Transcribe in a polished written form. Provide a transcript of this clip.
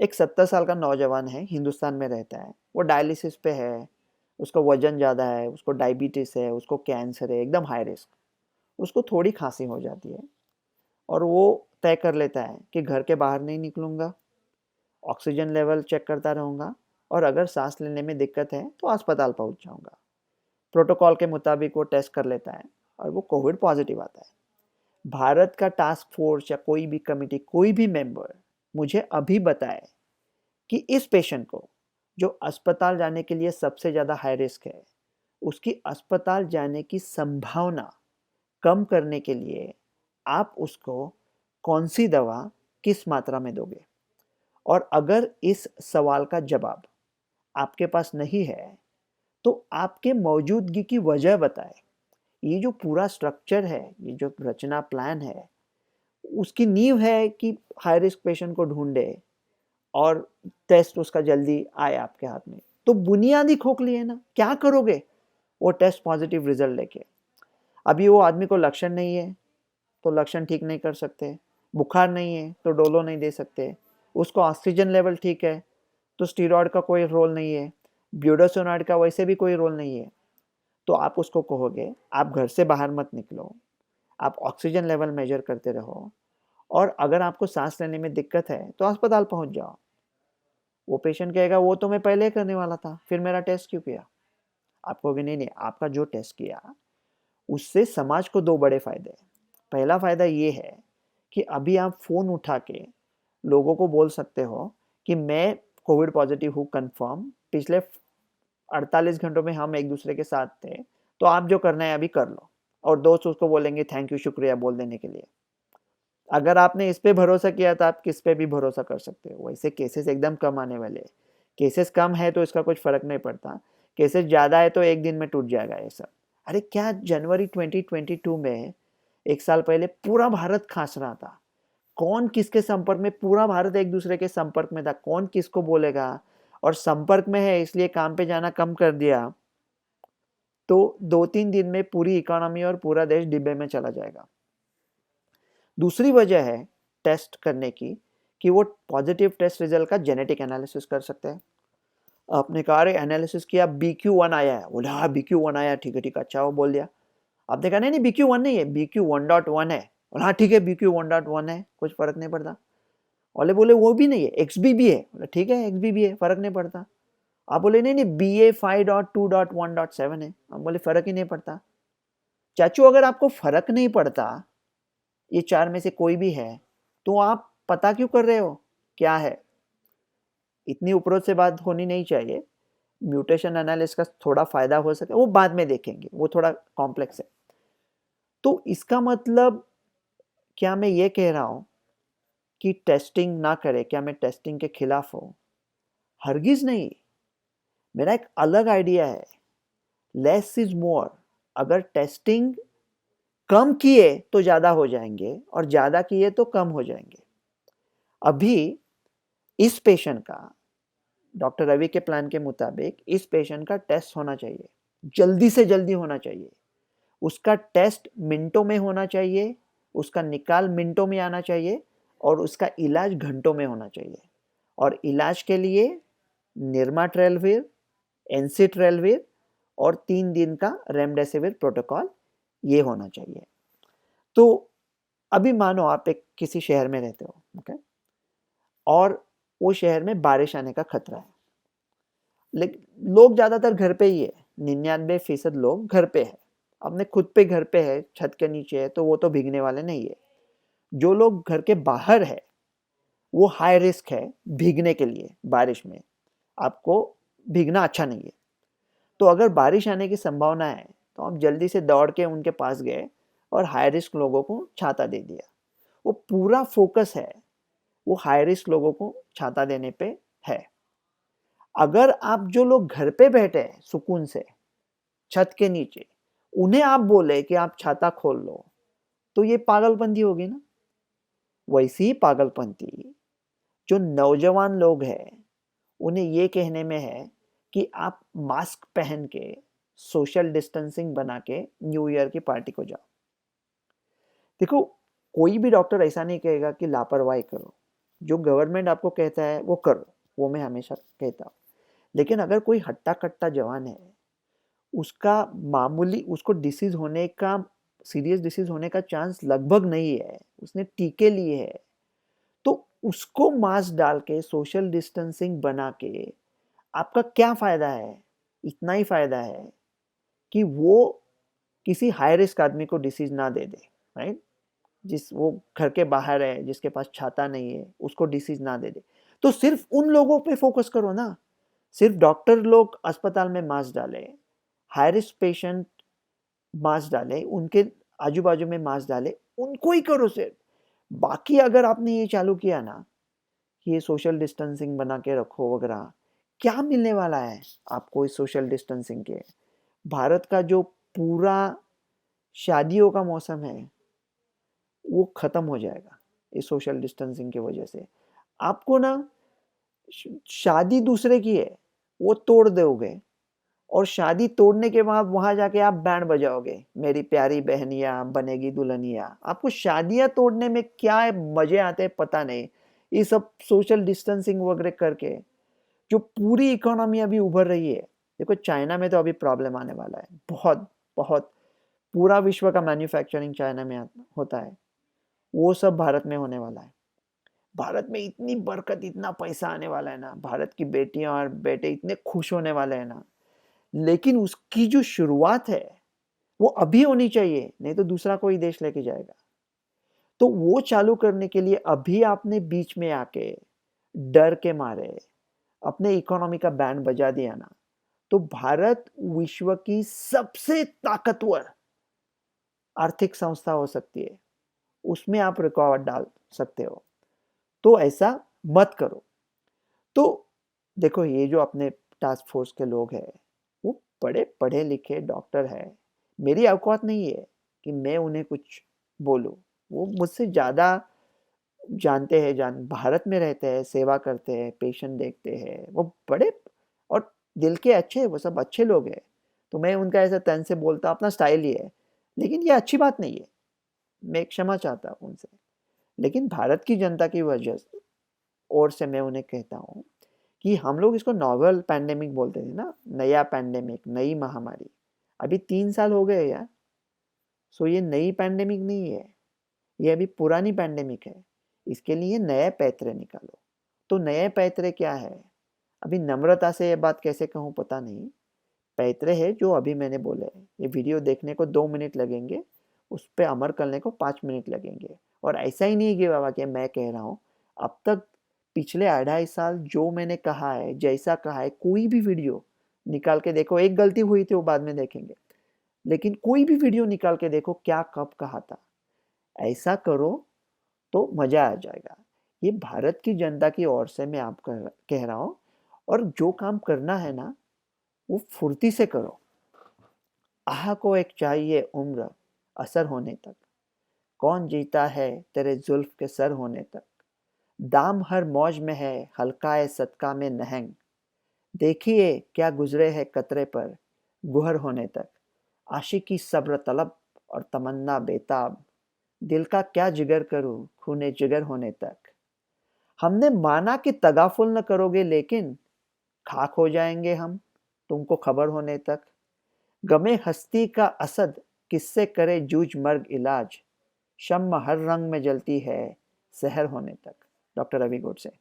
एक 70 साल का नौजवान है, हिंदुस्तान में रहता है, वो डायलिसिस पे है, उसका वजन ज़्यादा है, उसको डायबिटीज़ है, उसको कैंसर है, एकदम हाई रिस्क। उसको थोड़ी खांसी हो जाती है और वो तय कर लेता है कि घर के बाहर नहीं निकलूँगा, ऑक्सीजन लेवल चेक करता रहूँगा और अगर सांस लेने में दिक्कत है तो अस्पताल पहुँच जाऊँगा। प्रोटोकॉल के मुताबिक वो टेस्ट कर लेता है और वो कोविड पॉजिटिव आता है। भारत का टास्क फोर्स या कोई भी कमिटी, कोई भी मेंबर मुझे अभी बताए कि इस पेशेंट को, जो अस्पताल जाने के लिए सबसे ज़्यादा हाई रिस्क है, उसकी अस्पताल जाने की संभावना कम करने के लिए आप उसको कौन सी दवा किस मात्रा में दोगे। और अगर इस सवाल का जवाब आपके पास नहीं है तो आपके मौजूदगी की वजह बताएं। ये जो पूरा स्ट्रक्चर है, ये जो रचना प्लान है, उसकी नींव है कि हाई रिस्क पेशेंट को ढूंढे और टेस्ट उसका जल्दी आए आपके हाथ में। तो बुनियादी खोखली है ना, क्या करोगे वो टेस्ट पॉजिटिव रिजल्ट लेके। अभी वो आदमी को लक्षण नहीं है तो लक्षण ठीक नहीं कर सकते, बुखार नहीं है तो डोलो नहीं दे सकते, उसको ऑक्सीजन लेवल ठीक है तो स्टीरॉयड का कोई रोल नहीं है, ब्यूटासोनाइड का वैसे भी कोई रोल नहीं है। तो आप उसको कहोगे आप घर से बाहर मत निकलो, आप ऑक्सीजन लेवल मेजर करते रहो और अगर आपको सांस लेने में दिक्कत है तो अस्पताल पहुंच जाओ। वो पेशेंट कहेगा वो तो मैं पहले ही करने वाला था, फिर मेरा टेस्ट क्यों किया। आप कहोगे नहीं नहीं, आपका जो टेस्ट किया उससे समाज को दो बड़े फायदे हैं। पहला फायदा ये है कि अभी आप फोन उठा के लोगों को बोल सकते हो कि मैं कोविड पॉजिटिव हूँ कंफर्म, पिछले 48 घंटों में हम एक दूसरे के साथ थे, तो आप जो करना है अभी कर लो। और दोस्त उसको बोलेंगे थैंक यू, शुक्रिया बोल देने के लिए। अगर आपने इस पे भरोसा किया तो आप किस पे भी भरोसा कर सकते हो। वैसे केसेस एकदम कम आने वाले हैं। केसेस कम है तो इसका कुछ फर्क नहीं पड़ता, केसेस ज़्यादा है तो एक दिन में टूट जाएगा ये सब। अरे क्या, जनवरी 2022 में, एक साल पहले पूरा भारत खांस रहा था। कौन किसके संपर्क में, पूरा भारत एक दूसरे के संपर्क में था, कौन किसको बोलेगा। और संपर्क में है इसलिए काम पे जाना कम कर दिया तो 2-3 दिन में पूरी इकोनॉमी और पूरा देश डिब्बे में चला जाएगा। दूसरी वजह है टेस्ट करने की कि वो पॉजिटिव टेस्ट रिजल्ट का जेनेटिक एनालिसिस कर सकते हैं। आपने कहा अरे एनालिसिस किया BQ1 आया है, बोले हाँ BQ1 आया, ठीक है अच्छा, वो बोल दिया। आपने कहा नहीं नहीं BQ1 नहीं है, BQ1.1 है, बोले हाँ ठीक है BQ1.1 है, कुछ फर्क नहीं पड़ता। वाले बोले वो भी नहीं है, XBB है, बोले ठीक है XBB है, फर्क नहीं पड़ता। आप बोले नहीं नहीं BA5.2.1.7 है, हम बोले फर्क ही नहीं पड़ता। चाचू अगर आपको फर्क नहीं पड़ता, ये चार में से कोई भी है, तो आप पता क्यों कर रहे हो क्या है। इतनी उपरोक्त से बात होनी नहीं चाहिए। म्यूटेशन एनालिसिस का थोड़ा फायदा हो सके, वो बाद में देखेंगे, वो थोड़ा कॉम्प्लेक्स है। तो इसका मतलब क्या मैं ये कह रहा हूं कि टेस्टिंग ना करे, क्या मैं टेस्टिंग के खिलाफ हूं? हरगिज नहीं। मेरा एक अलग आइडिया है, लेस इज मोर। अगर टेस्टिंग कम किए तो ज्यादा हो जाएंगे और ज्यादा किए तो कम हो जाएंगे। अभी इस पेशेंट का, डॉक्टर रवि के प्लान के मुताबिक इस पेशेंट का टेस्ट होना चाहिए, जल्दी से जल्दी होना चाहिए। उसका टेस्ट मिनटों में होना चाहिए, उसका निकाल मिनटों में आना चाहिए और उसका इलाज घंटों में होना चाहिए। और इलाज के लिए निर्माट्रेलविर, एनसिट्रेलविर और 3 दिन का रेमडेसिविर प्रोटोकॉल ये होना चाहिए। तो अभी मानो आप एक किसी शहर में रहते हो, ओके, और वो शहर में बारिश आने का खतरा है, लेकिन लोग ज़्यादातर घर पे ही है, 99% लोग घर पे है, अपने खुद पे घर पे है, छत के नीचे है, तो वो तो भीगने वाले नहीं है। जो लोग घर के बाहर है वो हाई रिस्क है भीगने के लिए। बारिश में आपको भीगना अच्छा नहीं है। तो अगर बारिश आने की संभावना है तो आप जल्दी से दौड़ के उनके पास गए और हाई रिस्क लोगों को छाता दे दिया। वो पूरा फोकस है, वो हाई रिस्क लोगों को छाता देने पे है। अगर आप जो लोग घर पे बैठे हैं सुकून से छत के नीचे, उन्हें आप बोले कि आप छाता खोल लो, तो ये पागलपंती होगी ना। वैसी ही पागलपंती जो नौजवान लोग हैं उन्हें ये कहने में है कि आप मास्क पहन के सोशल डिस्टेंसिंग बना के न्यू ईयर की पार्टी को जाओ। देखो, कोई भी डॉक्टर ऐसा नहीं कहेगा कि लापरवाही करो, जो गवर्नमेंट आपको कहता है वो करो, वो मैं हमेशा कहता हूँ। लेकिन अगर कोई हट्टा-कट्टा जवान है, उसको डिसीज़ होने का, सीरियस डिसीज़ होने का चांस लगभग नहीं है, उसने टीके लिए हैं, तो उसको मास्क डाल के सोशल डिस्टेंसिंग बना के आपका क्या फ़ायदा है? इतना ही फ़ायदा है कि वो किसी हाई रिस्क आदमी को डिसीज़ ना दे दे, राइट? वो घर के बाहर है, जिसके पास छाता नहीं है, उसको डिसीज़ ना दे दे। तो सिर्फ़ उन लोगों पे फ़ोकस करो ना, सिर्फ़ डॉक्टर लोग अस्पताल में मास्क डालें, हाई रिस्क पेशेंट मास्क डालें, उनके आजू-बाजू में मास्क डालें, उनको ही करो सिर्फ़। बाकी अगर आपने ये चालू किया ना कि ये सोशल डिस्टेंसिंग बना के रखो वगैरह, क्या मिलने वाला है आपको इस सोशल डिस्टेंसिंग के? भारत का जो पूरा शादियों का मौसम है, वो ख़त्म हो जाएगा इस सोशल डिस्टेंसिंग की वजह से। आपको ना शादी दूसरे की है, वो तोड़ दोगे और शादी तोड़ने के बाद वहाँ जाके आप बैंड बजाओगे, मेरी प्यारी बहनिया बनेगी दुल्हनिया। आपको शादियाँ तोड़ने में क्या मज़े आते हैं पता नहीं। ये सब सोशल डिस्टेंसिंग वगैरह करके जो पूरी इकोनॉमी अभी उभर रही है। देखो चाइना में तो अभी प्रॉब्लम आने वाला है, बहुत, बहुत। पूरा विश्व का मैन्युफैक्चरिंग चाइना में होता है, वो सब भारत में होने वाला है। भारत में इतनी बरकत, इतना पैसा आने वाला है ना, भारत की बेटियां और बेटे इतने खुश होने वाले हैं ना। लेकिन उसकी जो शुरुआत है, वो अभी होनी चाहिए, नहीं तो दूसरा कोई देश लेके जाएगा। तो वो चालू करने के लिए अभी आपने बीच में आके डर के मारे अपने इकोनॉमी का बैंड बजा दिया ना, तो भारत विश्व की सबसे ताकतवर आर्थिक संस्था हो सकती है, उसमें आप रुकावट डाल सकते हो। तो ऐसा मत करो। तो देखो ये जो अपने टास्क फोर्स के लोग हैं, वो बड़े पढ़े लिखे डॉक्टर हैं। मेरी औकात नहीं है कि मैं उन्हें कुछ बोलूँ। वो मुझसे ज़्यादा जानते हैं, भारत में रहते हैं, सेवा करते हैं, पेशेंट देखते हैं। वो बड़े और दिल के अच्छे हैं, वो सब अच्छे लोग हैं। तो मैं उनका ऐसा तन से बोलता हूँ, अपना स्टाइल ही है। लेकिन ये अच्छी बात नहीं है। मैं क्षमा चाहता हूँ उनसे। लेकिन भारत की जनता की वजह से ओर से मैं उन्हें कहता हूँ कि हम लोग इसको नोवेल पैंडेमिक बोलते थे ना, नया पैंडेमिक, नई महामारी। अभी 3 साल हो गए यार। सो ये नई पैंडेमिक नहीं है, ये अभी पुरानी पैंडेमिक है। इसके लिए नए पैतरे निकालो। तो नए पैतरे क्या है? अभी नम्रता से ये बात कैसे कहूँ पता नहीं। पैतरे है जो अभी मैंने बोले। ये वीडियो देखने को 2 मिनट लगेंगे, उस पे अमल करने को 5 मिनट लगेंगे। और ऐसा ही नहीं कि बाबा कि मैं कह रहा हूँ, अब तक पिछले 2.5 साल जो मैंने कहा है, जैसा कहा है, कोई भी वीडियो निकाल के देखो। एक गलती हुई थी वो बाद में देखेंगे, लेकिन कोई भी वीडियो निकाल के देखो क्या कब कहा था। ऐसा करो तो मज़ा आ जाएगा। ये भारत की जनता की ओर से मैं आपको कह रहा हूँ। और जो काम करना है ना, वो फुर्ती से करो। आह को एक चाहिए उम्र असर होने तक, कौन जीता है तेरे जुल्फ के सर होने तक। दाम हर मौज में है, हल्काए सदका में नहंग। देखिए क्या गुजरे है कतरे पर, गुहर होने तक। आशिकी सब्र तलब और तमन्ना बेताब, दिल का क्या जिगर करूं खूने जिगर होने तक। हमने माना कि तगाफुल न करोगे, लेकिन खाक हो जाएंगे हम तुमको खबर होने तक। गमे हस्ती का असद किससे करे जूझ मर्ग इलाज, शम्म हर रंग में जलती है सहर होने तक। डॉक्टर रवि गोडसे।